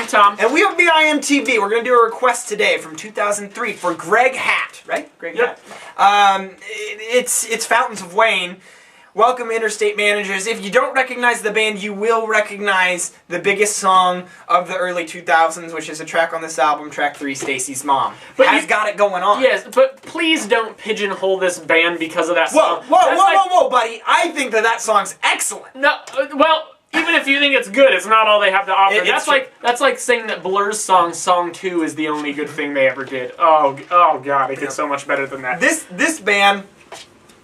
Tom. And we have the IMTV. We're going to do a request today from 2003 for Greg Hatt, right? Greg Hatt. It's Fountains of Wayne. Welcome, Interstate managers. If you don't recognize the band, you will recognize the biggest song of the early 2000s, which is a track on this album, track 3, Stacy's Mom. But has got it going on. Yes, but please don't pigeonhole this band because of that song. Whoa, buddy. I think that song's excellent. No, well, even if you think it's good, it's not all they have to offer. That's like saying that Blur's Song 2 is the only good thing they ever did. Oh God, it gets so much better than that. This band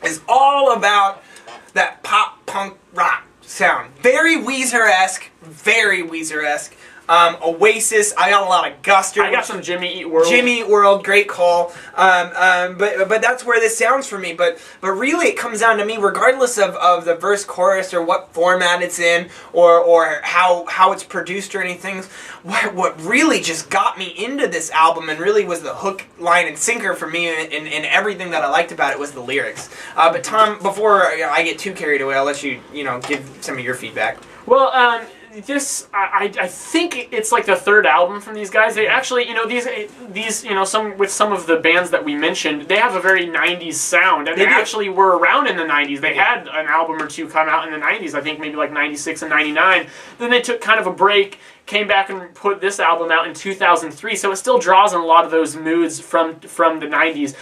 is all about that pop punk rock sound. Very Weezer-esque. Very Weezer-esque. Oasis. I got a lot of Guster. I got some Jimmy Eat World. Jimmy Eat World, great call. But that's where this sounds for me. But really, it comes down to me, regardless of the verse, chorus, or what format it's in, or how it's produced or anything. What really just got me into this album and really was the hook, line, and sinker for me, and everything that I liked about it was the lyrics. But Tom, before I get too carried away, I'll let you give some of your feedback. Well, I think it's like the third album from these guys. They actually, these some of the bands that we mentioned, they have a very 90s sound, and they actually were around in the 90s. They had an album or two come out in the 90s, I think maybe like 96 and 99. Then they took kind of a break, came back and put this album out in 2003, so it still draws on a lot of those moods from the 90s.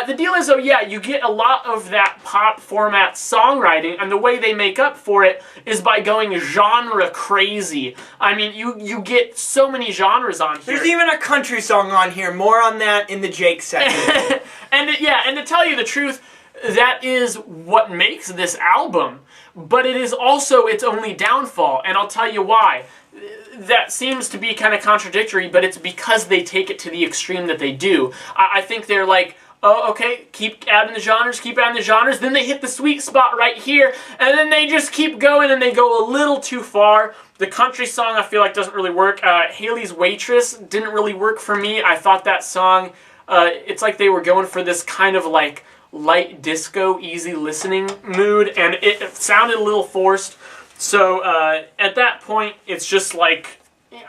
The deal is, though, yeah, you get a lot of that pop format songwriting, and the way they make up for it is by going genre crazy. I mean, you get so many genres on here. There's even a country song on here. More on that in the Jake section. and to tell you the truth, that is what makes this album, but it is also its only downfall, and I'll tell you why. That seems to be kind of contradictory, but it's because they take it to the extreme that they do. I think they're like, oh, okay, keep adding the genres, then they hit the sweet spot right here, and then they just keep going, and they go a little too far. The country song, I feel like, doesn't really work. Haley's Waitress didn't really work for me. I thought that song, it's like they were going for this kind of like light disco, easy listening mood, and it sounded a little forced. So at that point, it's just like,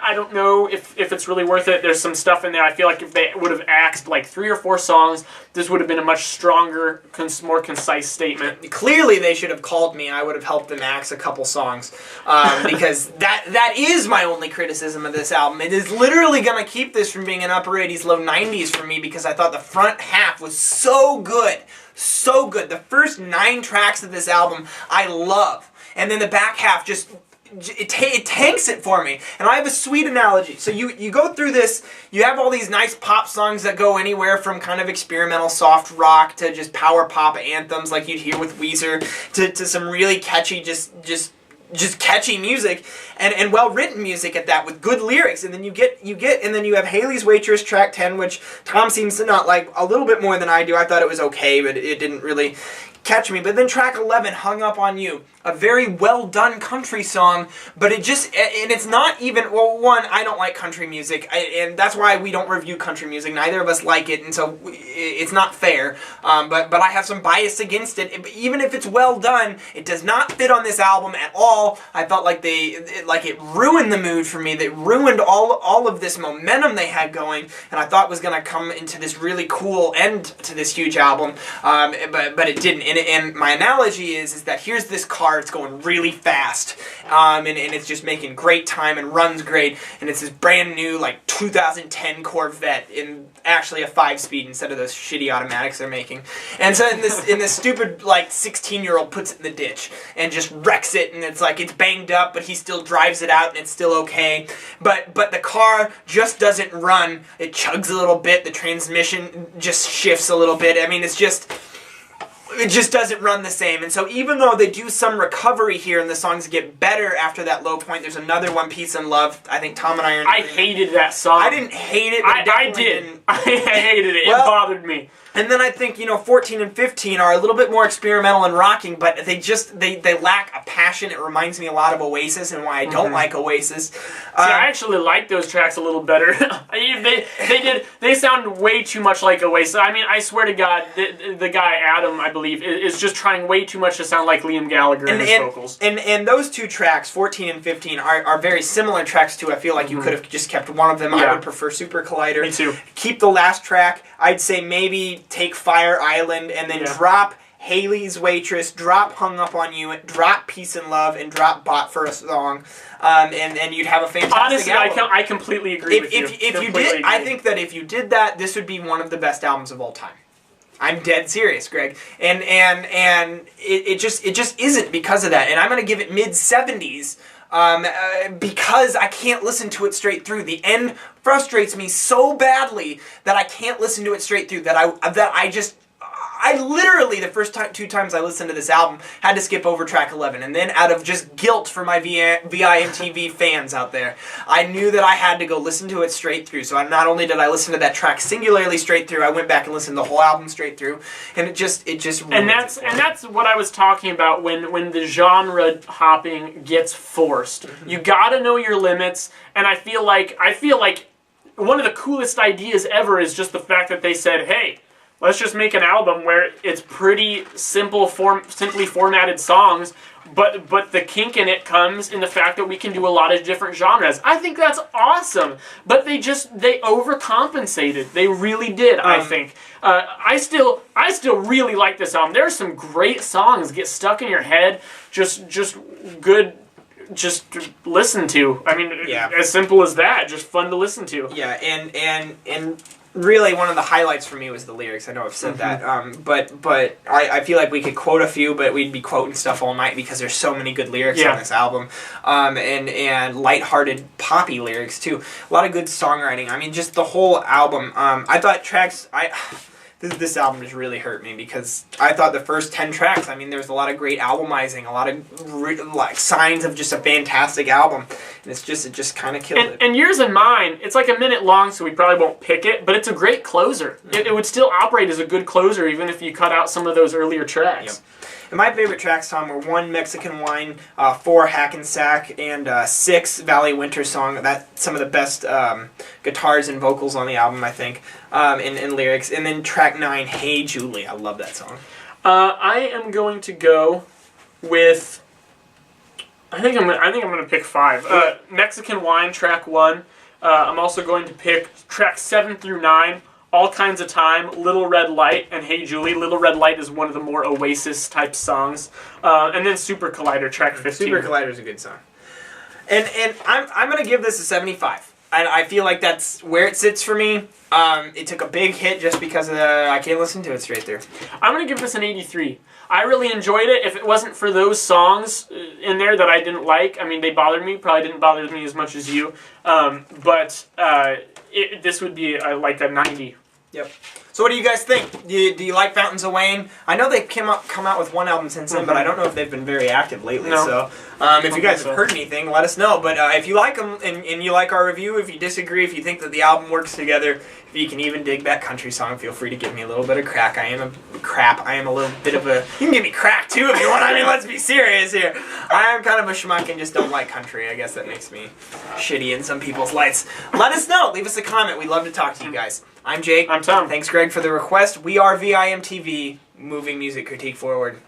I don't know if it's really worth it. There's some stuff in there. I feel like if they would have axed like 3 or 4 songs, this would have been a much stronger, more concise statement. Clearly, they should have called me. I would have helped them axe a couple songs. Because that is my only criticism of this album. It is literally going to keep this from being an upper 80s, low 90s for me, because I thought the front half was so good. So good. The first 9 tracks of this album, I love. And then the back half just, it tanks it for me. And I have a sweet analogy. So you go through this, you have all these nice pop songs that go anywhere from kind of experimental soft rock to just power pop anthems like you'd hear with Weezer to some really catchy, just catchy music and well-written music at that with good lyrics. And then you have Haley's Waitress, track 10, which Tom seems to not like a little bit more than I do. I thought it was okay, but it didn't really catch me. But then track 11, Hung Up on You, a very well-done country song, but it's not even, well, one, I don't like country music, and that's why we don't review country music. Neither of us like it, and so it's not fair, but I have some bias against it. Even if it's well done, it does not fit on this album at all. I felt like it ruined the mood for me. They ruined all of this momentum they had going, and I thought was going to come into this really cool end to this huge album, but it didn't. And my analogy is that here's this car, it's going really fast, and it's just making great time and runs great, and it's this brand new like 2010 Corvette in actually a 5-speed instead of those shitty automatics they're making. And so in this stupid like 16-year-old puts it in the ditch and just wrecks it, and it's like it's banged up, but he still drives it out and it's still okay. But the car just doesn't run. It chugs a little bit. The transmission just shifts a little bit. I mean, it just doesn't run the same. And so even though they do some recovery here and the songs get better after that low point, there's another one, Peace and Love. I think Tom and I hated that song. I didn't hate it. But I did. I hated it. Well, it bothered me. And then I think, 14 and 15 are a little bit more experimental and rocking, but they lack a passion. It reminds me a lot of Oasis and why I don't like Oasis. See, I actually like those tracks a little better. They sound way too much like Oasis. I mean, I swear to God, the guy, Adam, I believe, is just trying way too much to sound like Liam Gallagher in his vocals. And those two tracks, 14 and 15, are very similar tracks too. I feel like you could have just kept one of them. Yeah. I would prefer Super Collider. Me too. Keep the last track. I'd say maybe take Fire Island and then drop Haley's Waitress, drop Hung Up on You, drop Peace and Love, and drop Bought for a Song, and you'd have a fantastic album. Honestly, I completely agree with you. If you did, I think that if you did that, this would be one of the best albums of all time. I'm dead serious, Greg, and it just isn't because of that, and I'm gonna give it mid-70s. Because I can't listen to it straight through. The end frustrates me so badly that I can't listen to it straight through. I literally, the first two times I listened to this album, had to skip over track 11. And then out of just guilt for my VIMTV fans out there, I knew that I had to go listen to it straight through. So not only did I listen to that track singularly straight through, I went back and listened to the whole album straight through. And it just and that's what I was talking about when the genre hopping gets forced. Mm-hmm. You gotta know your limits, and I feel like one of the coolest ideas ever is just the fact that they said, hey, let's just make an album where it's pretty simply formatted songs, but the kink in it comes in the fact that we can do a lot of different genres. I think that's awesome, but they overcompensated. They really did. I think. I still really like this album. There are some great songs get stuck in your head. Just good. Just to listen to. I mean, as simple as that. Just fun to listen to. Yeah, and really, one of the highlights for me was the lyrics. I know I've said that, but I feel like we could quote a few, but we'd be quoting stuff all night because there's so many good lyrics on this album, and lighthearted, poppy lyrics too. A lot of good songwriting. I mean, just the whole album. I thought tracks. This album just really hurt me because I thought the first 10 tracks, I mean, there's a lot of great albumizing, a lot of signs of just a fantastic album, and it just kind of killed it. And Yours and Mine, it's like a minute long, so we probably won't pick it, but it's a great closer. Mm-hmm. It would still operate as a good closer even if you cut out some of those earlier tracks. Yep. And my favorite tracks, Tom, were 1, Mexican Wine, 4, Hackensack, and 6, Valley Winter Song. That's some of the best guitars and vocals on the album, I think, and lyrics. And then track 9, Hey Julie. I love that song. I am going to go with. I think I'm going to pick 5. Mexican Wine, track 1. I'm also going to pick tracks 7 through 9. All Kinds of Time, Little Red Light, and Hey Julie. Little Red Light is one of the more Oasis-type songs. And then Super Collider, track 15. Super Collider is a good song. And I'm going to give this a 75. I feel like that's where it sits for me. It took a big hit just because I can't listen to it straight through. I'm going to give this an 83. I really enjoyed it. If it wasn't for those songs in there that I didn't like, I mean, they bothered me. Probably didn't bother me as much as you. But this would be like a 90. Yep. So what do you guys think? Do you like Fountains of Wayne? I know they've come out with one album since then, but I don't know if they've been very active lately. No. So if you guys have heard anything, let us know. But if you like them and you like our review, if you disagree, if you think that the album works together, if you can even dig that country song, feel free to give me a little bit of crack. I am a little bit of a... You can give me crack too if you want. I mean, let's be serious here. I am kind of a schmuck and just don't like country. I guess that makes me shitty in some people's lights. Let us know. Leave us a comment. We'd love to talk to you guys. I'm Jake. I'm Tom. Thanks, Greg, for the request. We are VIMTV, moving music critique forward.